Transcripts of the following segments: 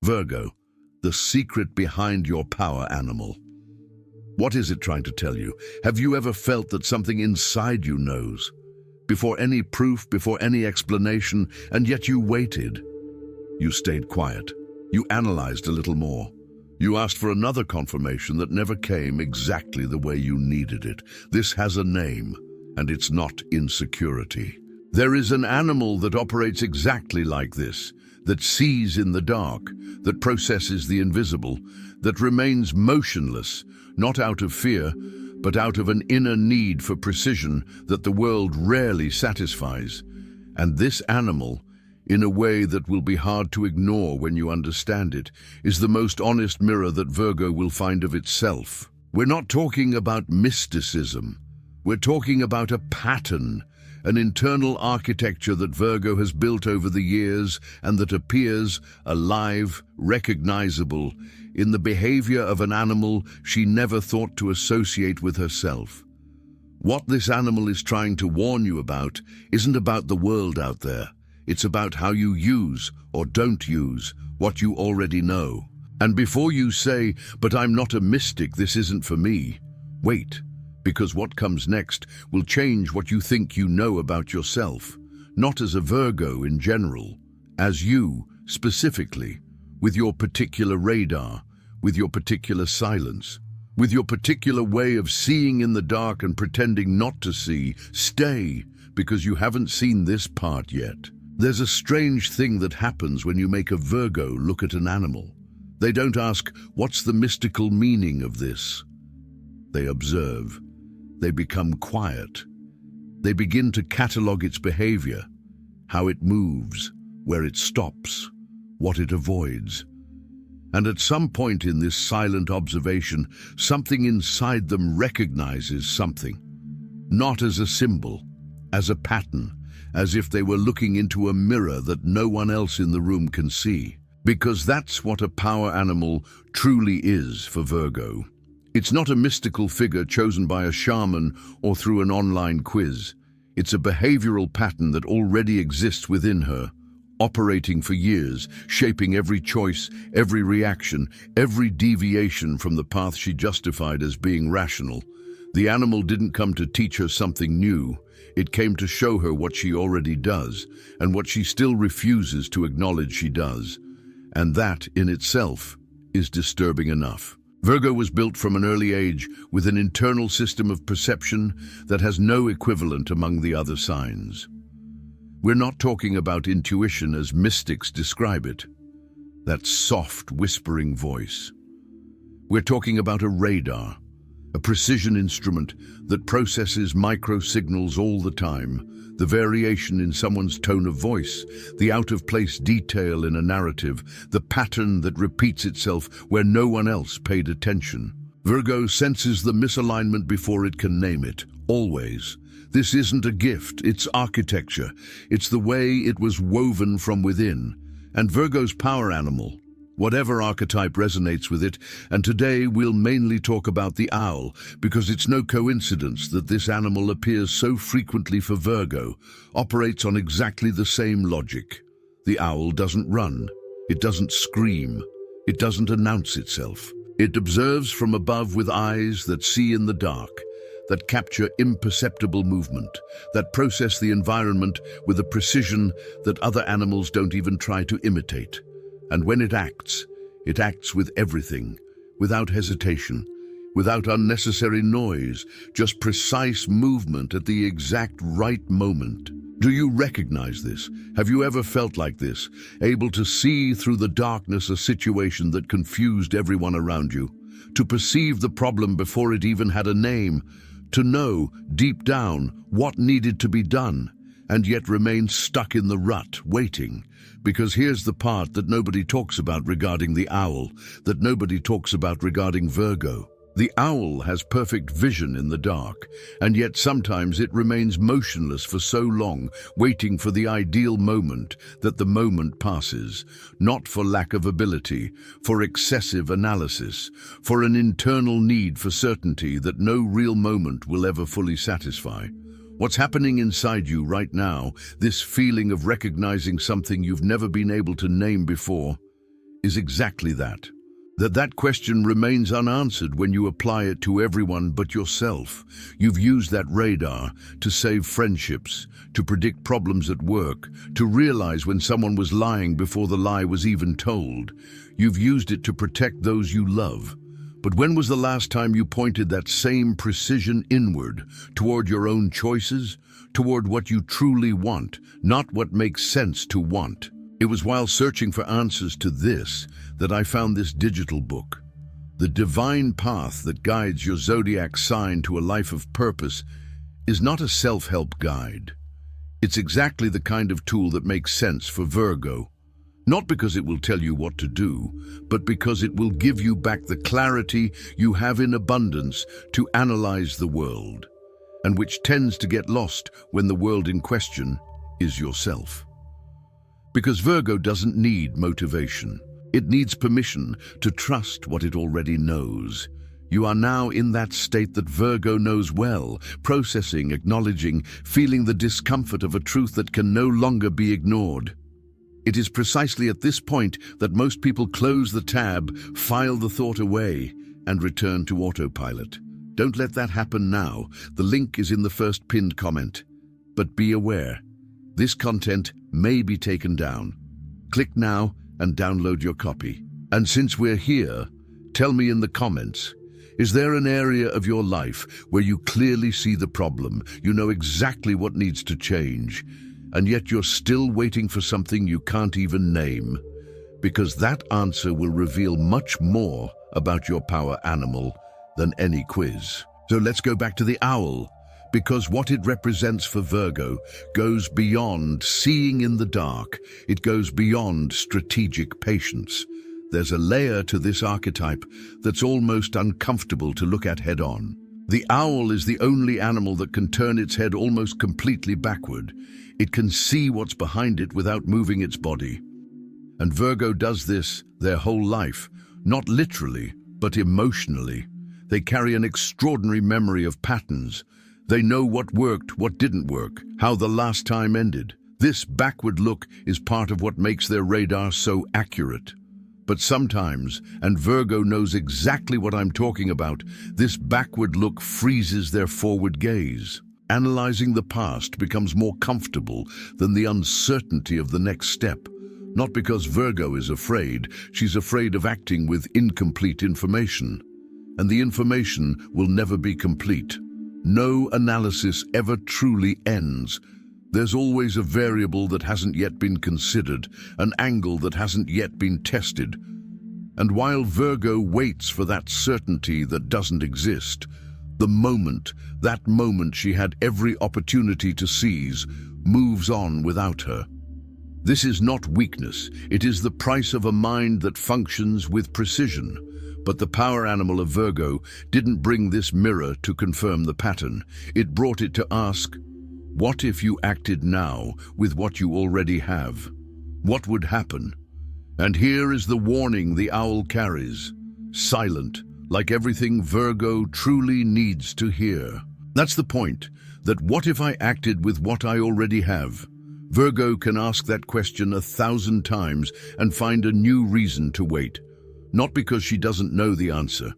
Virgo, the secret behind your power animal. What is it trying to tell you? Have you ever felt that something inside you knows? Before any proof, before any explanation, and yet you waited. You stayed quiet. You analyzed a little more. You asked for another confirmation that never came exactly the way you needed it. This has a name, and it's not insecurity. There is an animal that operates exactly like this, that sees in the dark, that processes the invisible, that remains motionless, not out of fear, but out of an inner need for precision that the world rarely satisfies. And this animal, in a way that will be hard to ignore when you understand it, is the most honest mirror that Virgo will find of itself. We're not talking about mysticism. We're talking about a pattern, an internal architecture that Virgo has built over the years and that appears alive, recognizable, in the behavior of an animal she never thought to associate with herself. What this animal is trying to warn you about isn't about the world out there. It's about how you use or don't use what you already know. And before you say, "But I'm not a mystic, this isn't for me," wait, because what comes next will change what you think you know about yourself, not as a Virgo in general, as you specifically, with your particular radar, with your particular silence, with your particular way of seeing in the dark and pretending not to see. Stay, because you haven't seen this part yet. There's a strange thing that happens when you make a Virgo look at an animal. They don't ask, "What's the mystical meaning of this?" They observe. They become quiet. They begin to catalog its behavior, how it moves, where it stops, what it avoids. And at some point in this silent observation, something inside them recognizes something, not as a symbol, as a pattern, as if they were looking into a mirror that no one else in the room can see. Because that's what a power animal truly is for Virgo. It's not a mystical figure chosen by a shaman or through an online quiz. It's a behavioral pattern that already exists within her, operating for years, shaping every choice, every reaction, every deviation from the path she justified as being rational. The animal didn't come to teach her something new. It came to show her what she already does, and what she still refuses to acknowledge she does. And that, in itself, is disturbing enough. Virgo was built from an early age with an internal system of perception that has no equivalent among the other signs. We're not talking about intuition as mystics describe it, that soft, whispering voice. We're talking about a radar, a precision instrument that processes micro-signals all the time, the variation in someone's tone of voice, the out-of-place detail in a narrative, the pattern that repeats itself where no one else paid attention. Virgo senses the misalignment before it can name it, always. This isn't a gift, it's architecture. It's the way it was woven from within. And Virgo's power animal, whatever archetype resonates with it, and today we'll mainly talk about the owl, because it's no coincidence that this animal appears so frequently for Virgo, operates on exactly the same logic. The owl doesn't run, it doesn't scream, it doesn't announce itself. It observes from above with eyes that see in the dark, that capture imperceptible movement, that process the environment with a precision that other animals don't even try to imitate. And when it acts with everything, without hesitation, without unnecessary noise, just precise movement at the exact right moment. Do you recognize this? Have you ever felt like this, able to see through the darkness a situation that confused everyone around you, to perceive the problem before it even had a name, to know, deep down, what needed to be done, and yet remain stuck in the rut, waiting? Because here's the part that nobody talks about regarding the owl, that nobody talks about regarding Virgo. The owl has perfect vision in the dark, and yet sometimes it remains motionless for so long, waiting for the ideal moment, that the moment passes, not for lack of ability, for excessive analysis, for an internal need for certainty that no real moment will ever fully satisfy. What's happening inside you right now, this feeling of recognizing something you've never been able to name before, is exactly that. That question remains unanswered when you apply it to everyone but yourself. You've used that radar to save friendships, to predict problems at work, to realize when someone was lying before the lie was even told. You've used it to protect those you love. But when was the last time you pointed that same precision inward, toward your own choices, toward what you truly want, not what makes sense to want? It was while searching for answers to this that I found this digital book. The divine path that guides your zodiac sign to a life of purpose is not a self-help guide. It's exactly the kind of tool that makes sense for Virgo. Not because it will tell you what to do, but because it will give you back the clarity you have in abundance to analyze the world, and which tends to get lost when the world in question is yourself. Because Virgo doesn't need motivation. It needs permission to trust what it already knows. You are now in that state that Virgo knows well, processing, acknowledging, feeling the discomfort of a truth that can no longer be ignored. It is precisely at this point that most people close the tab, file the thought away, and return to autopilot. Don't let that happen now. The link is in the first pinned comment. But be aware, this content may be taken down. Click now and download your copy. And since we're here, tell me in the comments, is there an area of your life where you clearly see the problem, you know exactly what needs to change, and yet you're still waiting for something you can't even name? Because that answer will reveal much more about your power animal than any quiz. So let's go back to the owl, because what it represents for Virgo goes beyond seeing in the dark. It goes beyond strategic patience. There's a layer to this archetype that's almost uncomfortable to look at head-on. The owl is the only animal that can turn its head almost completely backward. It can see what's behind it without moving its body. And Virgo does this their whole life, not literally, but emotionally. They carry an extraordinary memory of patterns. They know what worked, what didn't work, how the last time ended. This backward look is part of what makes their radar so accurate. But sometimes, and Virgo knows exactly what I'm talking about, this backward look freezes their forward gaze. Analyzing the past becomes more comfortable than the uncertainty of the next step. Not because Virgo is afraid, she's afraid of acting with incomplete information. And the information will never be complete. No analysis ever truly ends. There's always a variable that hasn't yet been considered, an angle that hasn't yet been tested. And while Virgo waits for that certainty that doesn't exist, that moment she had every opportunity to seize, moves on without her. This is not weakness, it is the price of a mind that functions with precision. But the power animal of Virgo didn't bring this mirror to confirm the pattern. It brought it to ask, what if you acted now with what you already have? What would happen? And here is the warning the owl carries. Silent, like everything Virgo truly needs to hear. That's the point, that what if I acted with what I already have? Virgo can ask that question 1,000 times and find a new reason to wait. Not because she doesn't know the answer,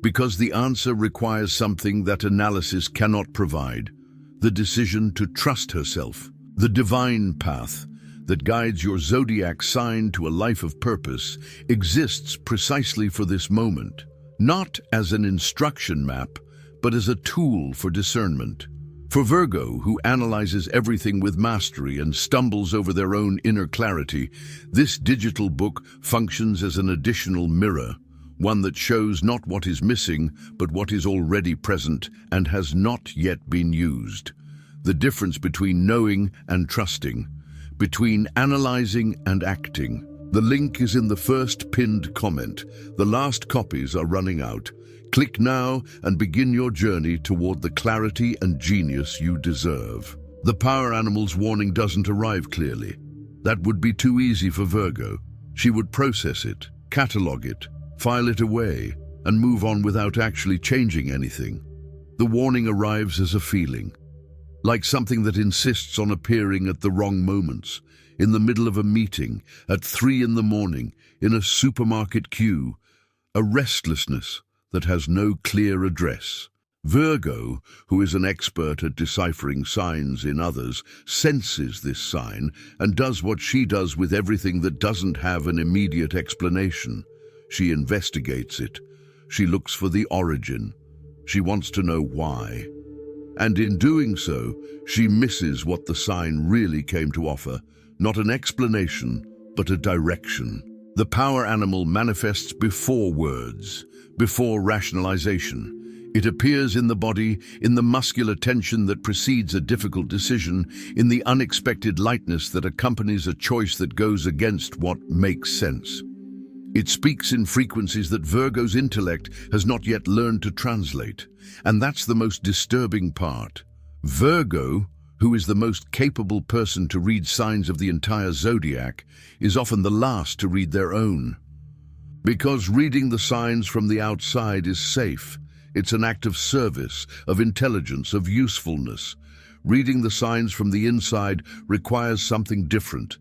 because the answer requires something that analysis cannot provide, the decision to trust herself. The divine path that guides your zodiac sign to a life of purpose exists precisely for this moment, not as an instruction map, but as a tool for discernment. For Virgo, who analyzes everything with mastery and stumbles over their own inner clarity, this digital book functions as an additional mirror, one that shows not what is missing, but what is already present and has not yet been used. The difference between knowing and trusting, between analyzing and acting. The link is in the first pinned comment. The last copies are running out. Click now and begin your journey toward the clarity and genius you deserve. The power animal's warning doesn't arrive clearly. That would be too easy for Virgo. She would process it, catalog it, file it away, and move on without actually changing anything. The warning arrives as a feeling, like something that insists on appearing at the wrong moments. In the middle of a meeting, at 3 in the morning, in a supermarket queue, a restlessness that has no clear address. Virgo, who is an expert at deciphering signs in others, senses this sign and does what she does with everything that doesn't have an immediate explanation. She investigates it. She looks for the origin. She wants to know why. And in doing so, she misses what the sign really came to offer, not an explanation, but a direction. The power animal manifests before words, before rationalization. It appears in the body, in the muscular tension that precedes a difficult decision, in the unexpected lightness that accompanies a choice that goes against what makes sense. It speaks in frequencies that Virgo's intellect has not yet learned to translate. And that's the most disturbing part. Virgo, who is the most capable person to read signs of the entire zodiac, is often the last to read their own. Because reading the signs from the outside is safe. It's an act of service, of intelligence, of usefulness. Reading the signs from the inside requires something different.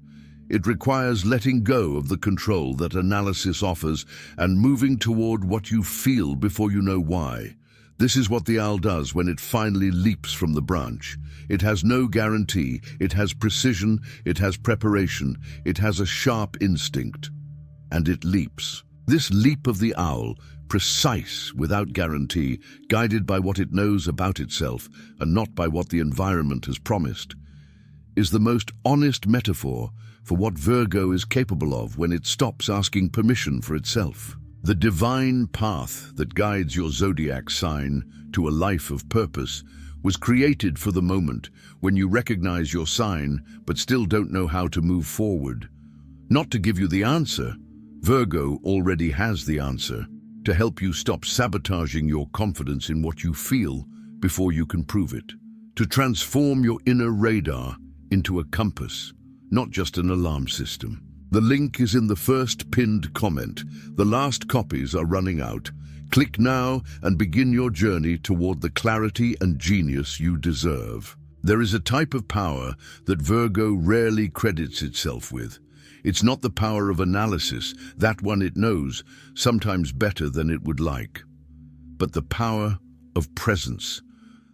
It requires letting go of the control that analysis offers and moving toward what you feel before you know why. This is what the owl does when it finally leaps from the branch. It has no guarantee, it has precision, it has preparation, it has a sharp instinct. And it leaps. This leap of the owl, precise, without guarantee, guided by what it knows about itself and not by what the environment has promised, is the most honest metaphor for what Virgo is capable of when it stops asking permission for itself. The divine path that guides your zodiac sign to a life of purpose was created for the moment when you recognize your sign but still don't know how to move forward. Not to give you the answer. Virgo already has the answer, to help you stop sabotaging your confidence in what you feel before you can prove it. To transform your inner radar into a compass, not just an alarm system. The link is in the first pinned comment. The last copies are running out. Click now and begin your journey toward the clarity and genius you deserve. There is a type of power that Virgo rarely credits itself with. It's not the power of analysis, that one it knows, sometimes better than it would like, but the power of presence.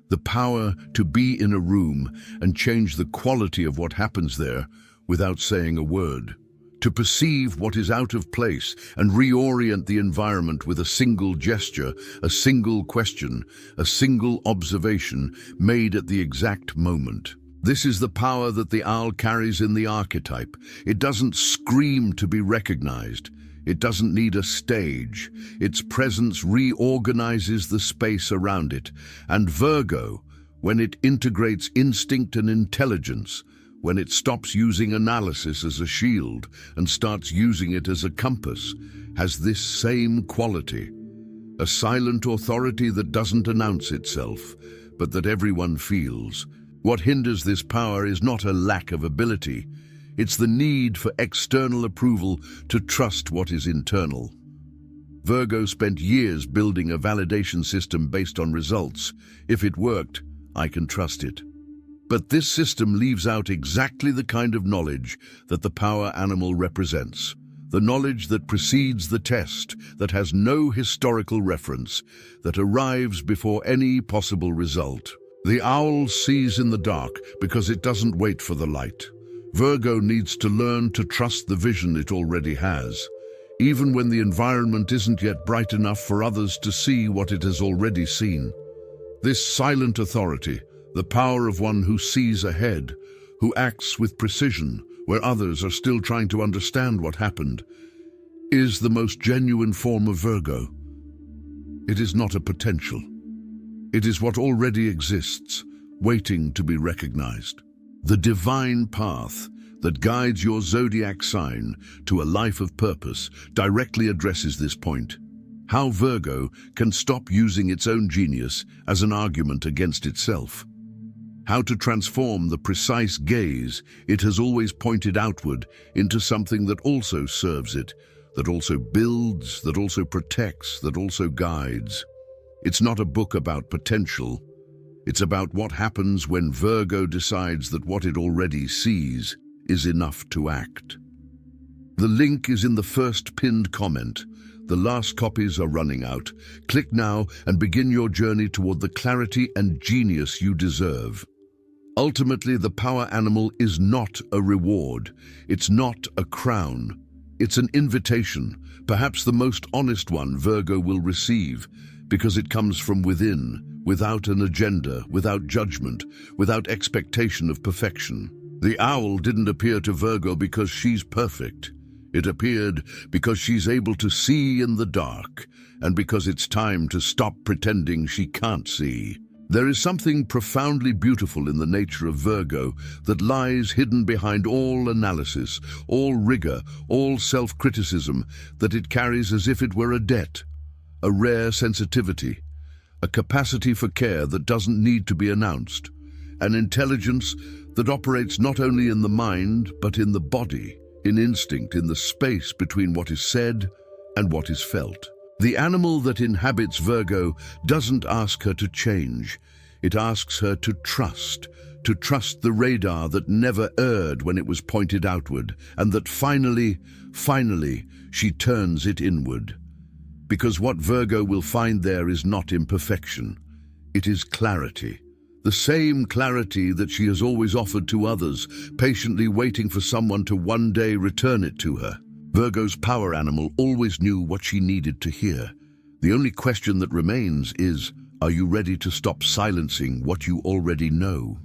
The power to be in a room and change the quality of what happens there without saying a word. To perceive what is out of place and reorient the environment with a single gesture, a single question, a single observation made at the exact moment. This is the power that the owl carries in the archetype. It doesn't scream to be recognized. It doesn't need a stage. Its presence reorganizes the space around it. And Virgo, when it integrates instinct and intelligence, when it stops using analysis as a shield and starts using it as a compass, has this same quality. A silent authority that doesn't announce itself, but that everyone feels. What hinders this power is not a lack of ability. It's the need for external approval to trust what is internal. Virgo spent years building a validation system based on results. If it worked, I can trust it. But this system leaves out exactly the kind of knowledge that the power animal represents. The knowledge that precedes the test, that has no historical reference, that arrives before any possible result. The owl sees in the dark because it doesn't wait for the light. Virgo needs to learn to trust the vision it already has, even when the environment isn't yet bright enough for others to see what it has already seen. This silent authority, the power of one who sees ahead, who acts with precision where others are still trying to understand what happened, is the most genuine form of Virgo. It is not a potential. It is what already exists, waiting to be recognized. The divine path that guides your zodiac sign to a life of purpose directly addresses this point. How Virgo can stop using its own genius as an argument against itself. How to transform the precise gaze it has always pointed outward into something that also serves it, that also builds, that also protects, that also guides. It's not a book about potential. It's about what happens when Virgo decides that what it already sees is enough to act. The link is in the first pinned comment. The last copies are running out. Click now and begin your journey toward the clarity and genius you deserve. Ultimately, the power animal is not a reward. It's not a crown. It's an invitation, perhaps the most honest one Virgo will receive, because it comes from within, without an agenda, without judgment, without expectation of perfection. The owl didn't appear to Virgo because she's perfect. It appeared because she's able to see in the dark, and because it's time to stop pretending she can't see. There is something profoundly beautiful in the nature of Virgo that lies hidden behind all analysis, all rigor, all self-criticism that it carries as if it were a debt, a rare sensitivity, a capacity for care that doesn't need to be announced, an intelligence that operates not only in the mind but in the body, in instinct, in the space between what is said and what is felt. The animal that inhabits Virgo doesn't ask her to change. It asks her to trust the radar that never erred when it was pointed outward, and that finally, she turns it inward. Because what Virgo will find there is not imperfection. It is clarity. The same clarity that she has always offered to others, patiently waiting for someone to one day return it to her. Virgo's power animal always knew what she needed to hear. The only question that remains is, are you ready to stop silencing what you already know?